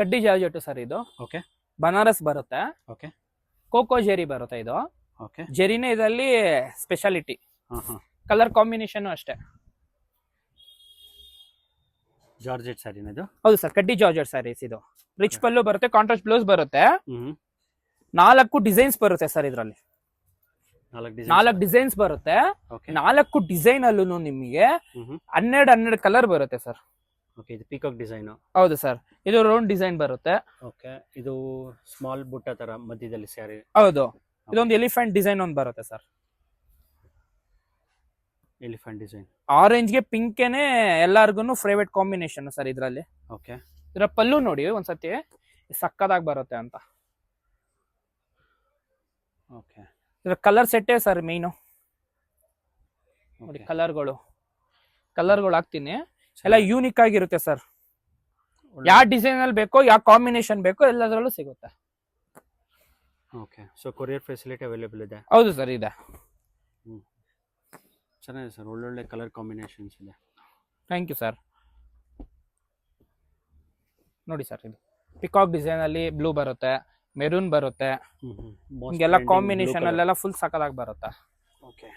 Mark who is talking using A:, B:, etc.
A: ಕಡ್ಡಿ georgette sir ಇದು.
B: Okay.
A: Banaras ಬರುತ್ತೆ.
B: ಓಕೆ.
A: ಕೋಕೋ ಜೆರಿ ಬರುತ್ತೆ ಇದು.
B: ಓಕೆ.
A: ಜೆರಿನೇ ಇದರಲ್ಲಿ ಸ್ಪೆಷಾಲಿಟಿ.
B: ಹಾ.
A: ಕಲರ್ ಕಾಂಬಿನೇಷನ್ ಅಷ್ಟೇ.
B: ಜಾರ್ಜೆಟ್ ಸ್ಯಾರಿನ ಇದು?
A: ಹೌದು ಸರ್, ಕಡ್ಡಿ ಜಾರ್ಜೆಟ್ ಸ್ಯಾರೀಸ್ ಇದು. ರಿಚ್ ಪಲ್ಲು ಬರುತ್ತೆ, ಕಾಂಟ್ರಾಸ್ಟ್ ಬ್ಲೌಸ್ ಬರುತ್ತೆ.
B: ಹ್ಮ್.
A: 4 ಡಿಸೈನ್ಸ್ ಬರುತ್ತೆ ಸರ್ ಇದರಲ್ಲಿ. 4 ಡಿಸೈನ್ಸ್ ಬರುತ್ತೆ.
B: ಓಕೆ.
A: 4 ಡಿಸೈನ್ ಅಲ್ಲೂ ನಿಮಗೆ 12 ಕಲರ್ ಬರುತ್ತೆ ಸರ್.
B: ಓಕೆ. ಇದು ಪೀಕಾಕ್ ಡಿಸೈನ್?
A: ಹೌದು ಸರ್, ಇದು ರೌಂಡ್ ಡಿಸೈನ್ ಬರುತ್ತೆ.
B: ಓಕೆ. ಇದು ಸ್ಮಾಲ್ ಬುಟ್ಟ ತರ ಮಧ್ಯದಲ್ಲಿ ಸ್ಯಾರಿ?
A: ಹೌದು. ಇದೊಂದು ಎಲಿಫೆಂಟ್ ಡಿಸೈನ್ ಒಂದು ಬರುತ್ತೆ ಸರ್.
B: Elephant design.
A: ಆರೆಂಜ್ಗೆ ಪಿಂಕೇನೆ ಎಲ್ಲಾರ್ಗು ಫೇವರೇಟ್ ಕಾಂಬಿನೇಷನ್ ಸರ್ ಇದರಲ್ಲಿ.
B: ಓಕೆ.
A: ಇದರ ಪಲ್ಲು ನೋಡಿ ಒಂದ್ಸತಿ ಸಕ್ಕದಾಗಿ ಬರುತ್ತೆ ಅಂತ.
B: ಓಕೆ.
A: ಇದರ ಕಲರ್ ಸೆಟ್ಟೇ ಸರ್ ಮೇಯ್ನು. ನೋಡಿ ಕಲರ್ಗಳು ಹಾಕ್ತೀನಿ, ಎಲ್ಲ ಯೂನಿಕ್ ಆಗಿರುತ್ತೆ ಸರ್. ಯಾವ ಡಿಸೈನ್ ಅಲ್ಲಿ ಬೇಕೋ, ಯಾವ ಕಾಂಬಿನೇಷನ್ ಬೇಕೋ ಎಲ್ಲದರಲ್ಲೂ ಸಿಗುತ್ತೆ.
B: Okay. So courier facility available ಇದೆ?
A: ಹೌದು ಸರ್, ಇದೆ.
B: ಚೆನ್ನಾಗಿದೆ ಸರ್, ಒಳ್ಳೊಳ್ಳೆ ಕಲರ್ ಕಾಂಬಿನೇಷನ್ಸ್ ಇದೆ.
A: Thank you sir. ನೋಡಿ ಸರ್, ಇದು ಪಿಕಾಕ್ ಡಿಸೈನ್ ಅಲ್ಲಿ ಬ್ಲೂ ಬರುತ್ತೆ, ಮೆರೂನ್ ಬರುತ್ತೆ, ಹಿಂಗೆಲ್ಲ ಕಾಂಬಿನೇಷನ್ ಅಲ್ಲೆಲ್ಲ ಫುಲ್ ಸಕ್ಕದಾಗಿ ಬರುತ್ತೆ.
B: ಓಕೆ.